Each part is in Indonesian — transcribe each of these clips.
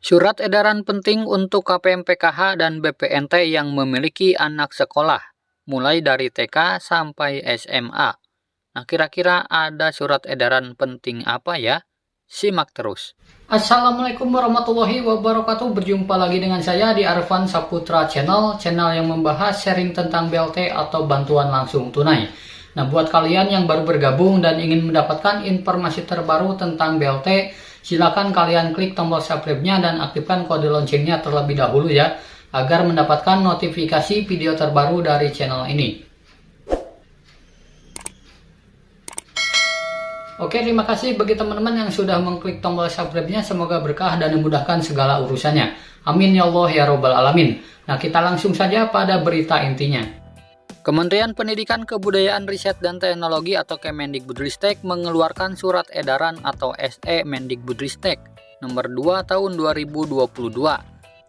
Surat edaran penting untuk KPM-PKH dan BPNT yang memiliki anak sekolah, mulai dari TK sampai SMA. Nah, kira-kira ada surat edaran penting apa ya? Simak terus. Assalamualaikum warahmatullahi wabarakatuh. Berjumpa lagi dengan saya di Arfan Saputra Channel yang membahas sharing tentang BLT atau bantuan langsung tunai. Nah, buat kalian yang baru bergabung dan ingin mendapatkan informasi terbaru tentang BLT, silakan kalian klik tombol subscribe-nya dan aktifkan kode loncengnya terlebih dahulu ya, agar mendapatkan notifikasi video terbaru dari channel ini. Oke, terima kasih bagi teman-teman yang sudah mengklik tombol subscribe-nya. Semoga berkah dan memudahkan segala urusannya. Amin ya Allah ya Robbal Alamin. Nah, kita langsung saja pada berita intinya. Kementerian Pendidikan, Kebudayaan, Riset, dan Teknologi atau Kemendikbudristek mengeluarkan surat edaran atau SE Mendikbudristek nomor 2 tahun 2022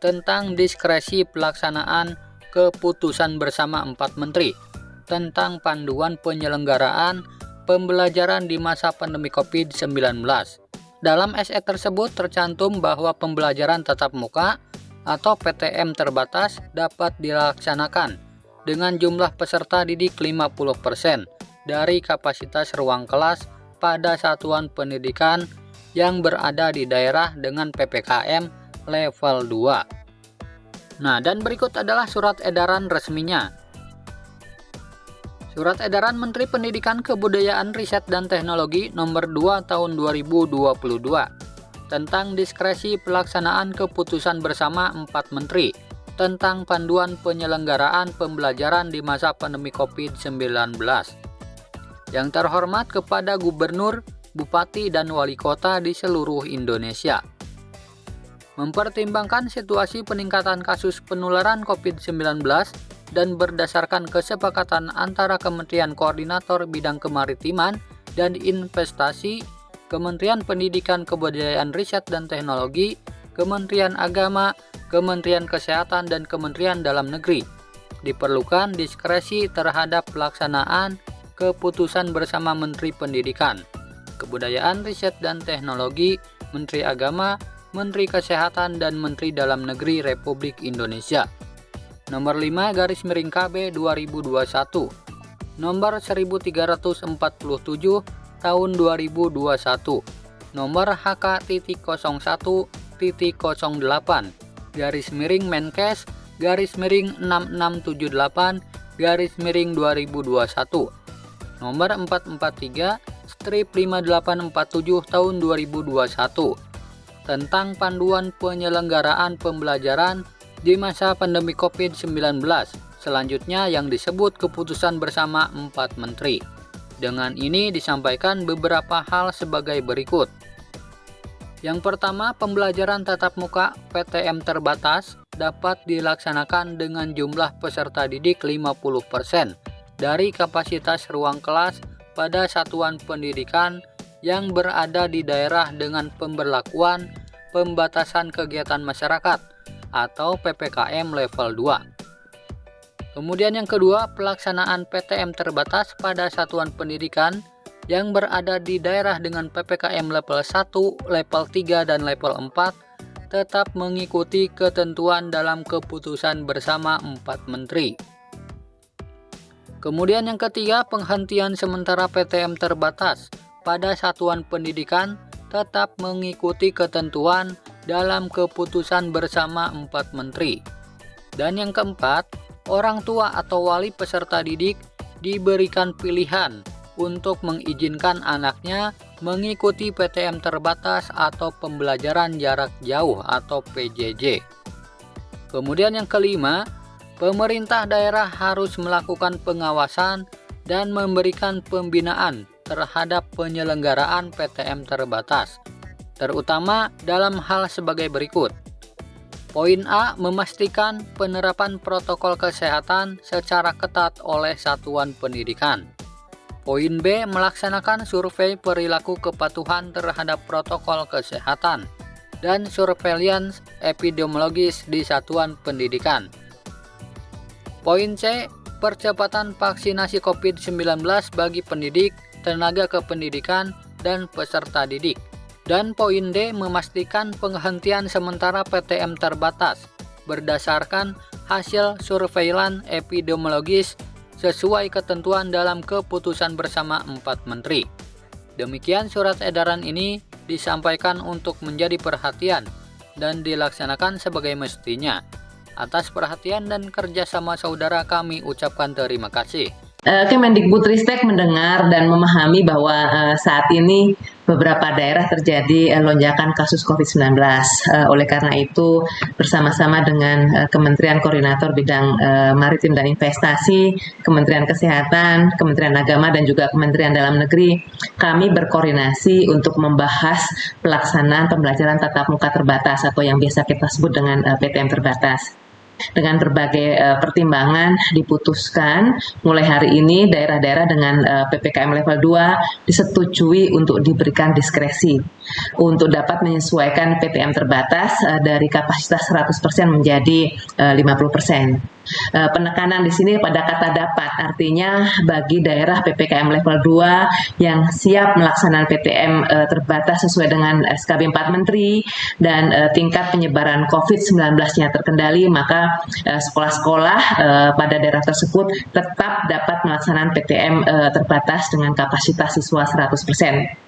tentang diskresi pelaksanaan keputusan bersama 4 menteri tentang panduan penyelenggaraan pembelajaran di masa pandemi COVID-19. Dalam SE tersebut tercantum bahwa pembelajaran tatap muka atau PTM terbatas dapat dilaksanakan dengan jumlah peserta didik 50% dari kapasitas ruang kelas pada satuan pendidikan yang berada di daerah dengan PPKM level 2. Nah, dan berikut adalah surat edaran resminya. Surat edaran Menteri Pendidikan, Kebudayaan, Riset, dan Teknologi nomor 2 tahun 2022 tentang diskresi pelaksanaan keputusan bersama 4 menteri tentang panduan penyelenggaraan pembelajaran di masa pandemi COVID-19. Yang terhormat kepada Gubernur, Bupati, dan Wali Kota di seluruh Indonesia. Mempertimbangkan situasi peningkatan kasus penularan COVID-19 dan berdasarkan kesepakatan antara Kementerian Koordinator Bidang Kemaritiman dan Investasi, Kementerian Pendidikan, Kebudayaan, Riset, dan Teknologi, Kementerian Agama, Kementerian Kesehatan, dan Kementerian Dalam Negeri, diperlukan diskresi terhadap pelaksanaan keputusan bersama Menteri Pendidikan, Kebudayaan, Riset, dan Teknologi, Menteri Agama, Menteri Kesehatan, dan Menteri Dalam Negeri Republik Indonesia. Nomor 5 garis miring KB 2021, nomor 1347 tahun 2021, nomor HK.01.08 garis miring Menkes garis miring 6678 garis miring 2021, nomor 443 strip 5847 tahun 2021 tentang panduan penyelenggaraan pembelajaran di masa pandemi COVID-19. Selanjutnya yang disebut keputusan bersama 4 menteri. Dengan ini disampaikan beberapa hal sebagai berikut. Yang pertama, pembelajaran tatap muka PTM terbatas dapat dilaksanakan dengan jumlah peserta didik 50% dari kapasitas ruang kelas pada satuan pendidikan yang berada di daerah dengan pemberlakuan pembatasan kegiatan masyarakat atau PPKM level 2. Kemudian yang kedua, pelaksanaan PTM terbatas pada satuan pendidikan yang berada di daerah dengan PPKM level 1, level 3, dan level 4 tetap mengikuti ketentuan dalam keputusan bersama 4 menteri. Kemudian yang ketiga, penghentian sementara PTM terbatas pada satuan pendidikan tetap mengikuti ketentuan dalam keputusan bersama 4 menteri. Dan yang keempat, orang tua atau wali peserta didik diberikan pilihan untuk mengizinkan anaknya mengikuti PTM terbatas atau pembelajaran jarak jauh atau PJJ. Kemudian yang kelima, pemerintah daerah harus melakukan pengawasan dan memberikan pembinaan terhadap penyelenggaraan PTM terbatas, terutama dalam hal sebagai berikut. Poin A, memastikan penerapan protokol kesehatan secara ketat oleh satuan pendidikan. Poin B, melaksanakan survei perilaku kepatuhan terhadap protokol kesehatan dan surveillance epidemiologis di satuan pendidikan. Poin C, percepatan vaksinasi COVID-19 bagi pendidik, tenaga kependidikan, dan peserta didik. Dan poin D, memastikan penghentian sementara PTM terbatas berdasarkan hasil surveilan epidemiologis sesuai ketentuan dalam keputusan bersama 4 menteri. Demikian surat edaran ini disampaikan untuk menjadi perhatian dan dilaksanakan sebagai mestinya. Atas perhatian dan kerjasama saudara kami ucapkan terima kasih. Kemendikbudristek mendengar dan memahami bahwa saat ini beberapa daerah terjadi lonjakan kasus COVID-19. Oleh karena itu, bersama-sama dengan Kementerian Koordinator Bidang Maritim dan Investasi, Kementerian Kesehatan, Kementerian Agama, dan juga Kementerian Dalam Negeri, kami berkoordinasi untuk membahas pelaksanaan pembelajaran tatap muka terbatas atau yang biasa kita sebut dengan PTM terbatas. Dengan berbagai pertimbangan diputuskan mulai hari ini daerah-daerah dengan PPKM level 2 disetujui untuk diberikan diskresi untuk dapat menyesuaikan PTM terbatas dari kapasitas 100% menjadi 50%. Penekanan di sini pada kata dapat, artinya bagi daerah PPKM level 2 yang siap melaksanakan PTM terbatas sesuai dengan SKB 4 Menteri dan tingkat penyebaran COVID-19-nya terkendali, maka sekolah-sekolah pada daerah tersebut tetap dapat melaksanakan PTM terbatas dengan kapasitas siswa 100%.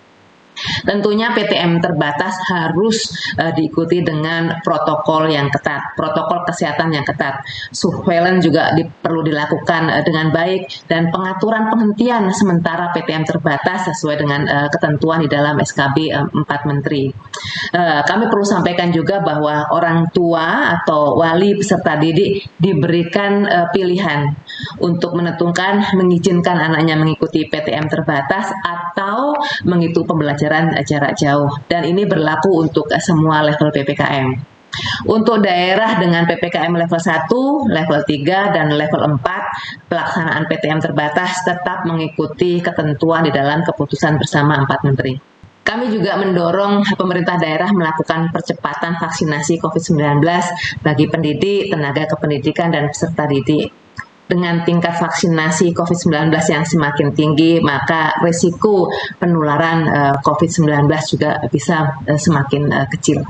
Tentunya PTM terbatas harus diikuti dengan protokol yang ketat, protokol kesehatan yang ketat. Surveillance juga perlu dilakukan dengan baik dan pengaturan penghentian sementara PTM terbatas sesuai dengan ketentuan di dalam SKB 4 Menteri. Kami perlu sampaikan juga bahwa orang tua atau wali peserta didik diberikan pilihan untuk menentukan mengizinkan anaknya mengikuti PTM terbatas atau mengikuti pembelajaran jarak jauh, dan ini berlaku untuk semua level PPKM. Untuk daerah dengan PPKM level 1, level 3, dan level 4, pelaksanaan PTM terbatas tetap mengikuti ketentuan di dalam keputusan bersama 4 Menteri. Kami juga mendorong pemerintah daerah melakukan percepatan vaksinasi COVID-19 bagi pendidik, tenaga kependidikan, dan peserta didik. Dengan tingkat vaksinasi COVID-19 yang semakin tinggi, maka risiko penularan COVID-19 juga bisa semakin kecil.